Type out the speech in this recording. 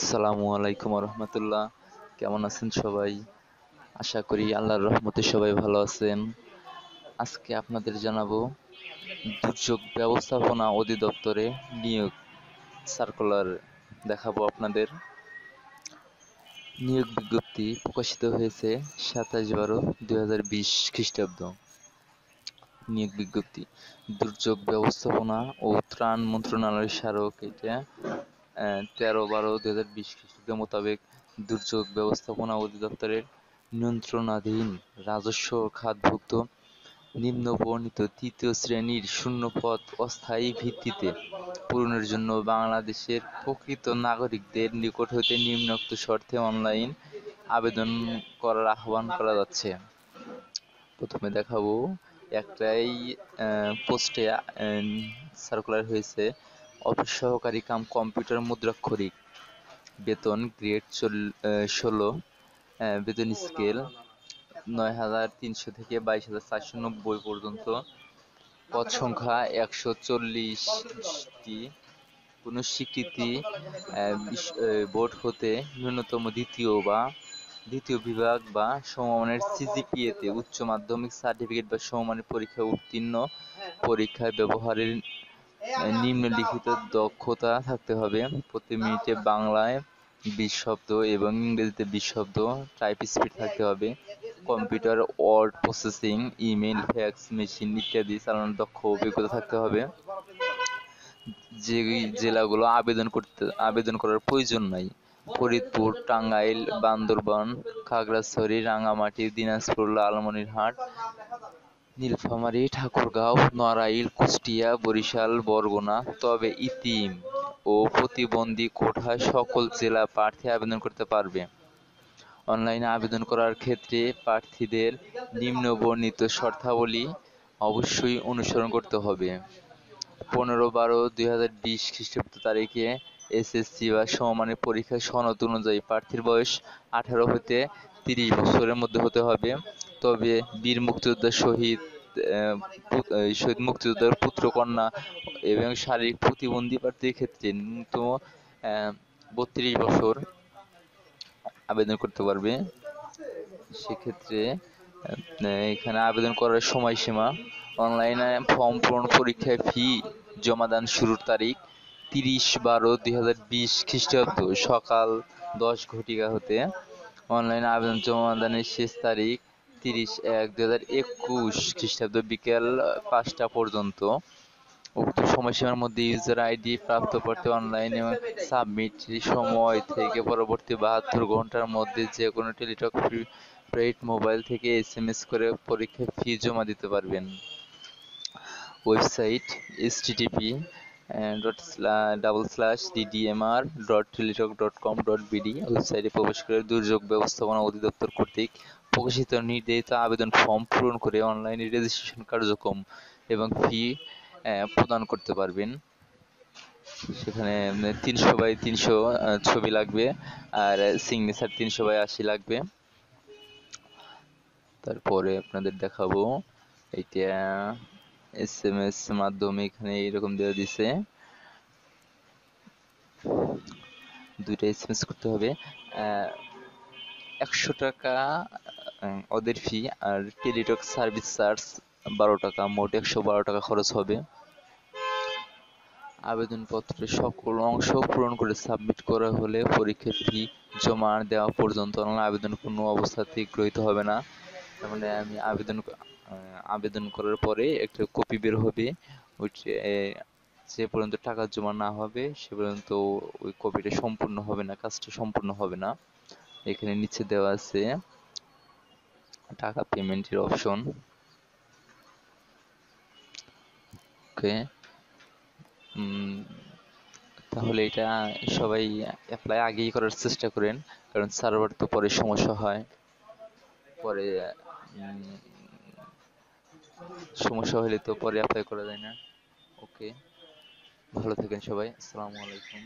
আসসালামু আলাইকুম রহমতুল্লাহ। কেমন আছেন সবাই? আশা করি আল্লাহর রহমতে সবাই ভালো আছেন। আজকে আপনাদের জানাবো দুর্যোগ ব্যবস্থাপনা অধিদপ্তরে নিয়োগ সার্কুলার দেখাবো আপনাদের। নিয়োগ বিজ্ঞপ্তি প্রকাশিত হয়েছে 27/12/2020 খ্রিস্টাব্দ। নিয়োগ বিজ্ঞপ্তি দুর্যোগ ব্যবস্থাপনা ও ত্রাণ মন্ত্রণালয়ের স্মারক এটা 13/12/2020 খ্রিস্টাব্দ মোতাবেক দুর্যোগ ব্যবস্থাপনা অধিদপ্তরের নিয়ন্ত্রণাধীন রাজস্ব খাতভুক্ত নিম্ন বর্ণিত তৃতীয় শ্রেণীর শূন্যপদ অস্থায়ী ভিত্তিতে পূরণের জন্য বাংলাদেশের প্রকৃত নাগরিকদের নিকট হইতে নিম্নোক্ত শর্তে অনলাইন আবেদন করার আহ্বান করা যাচ্ছে। প্রথমে দেখাবো একটাই পোস্টে সার্কুলার হয়েছে অফিস সহকারী কাম কম্পিউটার মুদ্রাক্ষরিক, বেতন গ্রেড 16, বেতন স্কেল 9,300 থেকে 22,490 পর্যন্ত, পদ সংখ্যা 140টি, কোনো স্বীকৃতি বোর্ড হতে ন্যূনতম দ্বিতীয় বিভাগ বা সমমানের সিজিপিএতে উচ্চ মাধ্যমিক সার্টিফিকেট বা সমমানের পরীক্ষায় উত্তীর্ণ, পরীক্ষায় ব্যবহারের নিম্নলিখিত দক্ষতা থাকতে হবে। প্রতি মিনিটে বাংলায় 20 শব্দ এবং ইংরেজিতে 20 শব্দ টাইপ স্পিড থাকতে হবে। Computer, word processing, email, fax machine ইত্যাদি চালানোর দক্ষ অভিজ্ঞতা থাকতে হবে। যে জেলাগুলো আবেদন করার প্রয়োজন নাই: ফরিদপুর, টাঙ্গাইল, বান্দরবান, খাগড়াছড়ি, রাঙ্গামাটি, দিনাজপুর, লালমনিরহাট, নীলফামারী, ঠাকুরগাঁও, নড়াইল, কুষ্টিয়া, বরিশাল, বরগুনা। তবে ইতিম ও প্রতিবন্ধী কোটায় সকল জেলা প্রার্থী আবেদন করতে পারবে। অনলাইনে আবেদন করার ক্ষেত্রে প্রার্থীদের নিম্ন বর্ণিত শর্তাবলী অবশ্যই অনুসরণ করতে হবে। 15/12/2020 খ্রিস্টাব্দ তারিখে এসএসসি বা সমমানের পরীক্ষায় সনদ অনুযায়ী প্রার্থীর বয়স 18 হতে 30 বছরের মধ্যে হতে হবে। তবে বীর মুক্তিযোদ্ধা, শহীদ মুক্তিযোদ্ধার পুত্র কন্যা এবং শারীরিক প্রতিবন্ধী প্রার্থীর ক্ষেত্রে ন্যূনতম 32 বছর আবেদন করতে পারবে। সেক্ষেত্রে এখানে আবেদন করার সময়সীমা: অনলাইনে ফর্ম পূরণ, পরীক্ষায় ফি জমাদান শুরুর তারিখ 30/12/2020 খ্রিস্টাব্দ সকাল 10 ঘটিকা হতে। অনলাইনে আবেদন জমাদানের শেষ তারিখ 30/1/2021 খ্রিস্টাব্দ বিকেল 5টা পর্যন্ত। উক্ত সময়সীমার মধ্যে ইউজার আইডি প্রাপ্ত প্রার্থী অনলাইনে সাবমিট সময় থেকে পরবর্তী 72 ঘন্টার মধ্যে যে কোনো টেলিটক প্রিপেইড মোবাইল থেকে SMS করে পরীক্ষার ফি জমা দিতে পারবেন। ওয়েবসাইট http://ddmr.teletalk.com.bd ওয়েবসাইটে প্রবেশ করে দুর্যোগ ব্যবস্থাপনা অধিদপ্তর কর্তৃক প্রকাশিত নির্ধারিত আবেদন ফর্ম পূরণ করে অনলাইনে রেজিস্ট্রেশন কার্যক্রম এবং ফি প্রদান করতে পারবেন। সেখানে 300x300 ছবি লাগবে আর সিগনেচার 300x80 লাগবে। তারপরে আপনাদের দেখাবো এইটা SMS মাধ্যমে এখানে এইরকম দেওয়া দিছে, 2টা SMS করতে হবে। 100 টাকা ওদের ফি আর টেলিটক সার্ভিস চার্জ 12 টাকা, মোট 112 টাকা খরচ হবে। আবেদনপত্রের সকল অংশ পূরণ করে সাবমিট করা হলে পরীক্ষার ফি জমা দেওয়া পর্যন্ত আবেদন কোনো অবস্থাতেই গৃহীত হবে না। তার মানে আমি আবেদন করার পরে একটা কপি বের হবে, যে পর্যন্ত টাকা জমা না হবে সে পর্যন্ত ওই কপিটা সম্পূর্ণ হবে না, কাজটা সম্পূর্ণ হবে না। এখানে নিচে দেওয়া আছে টাকা পেমেন্টের অপশন। ওকে, তাহলে এটা সবাই অ্যাপ্লাই আগেই করার চেষ্টা করেন, কারণ সার্ভার তো পরে সমস্যা হয়, পরে সমস্যা হলে তো পরে অ্যাপ্লাই করা যায় না। ওকে, ভালো থাকেন সবাই। আসসালামু আলাইকুম।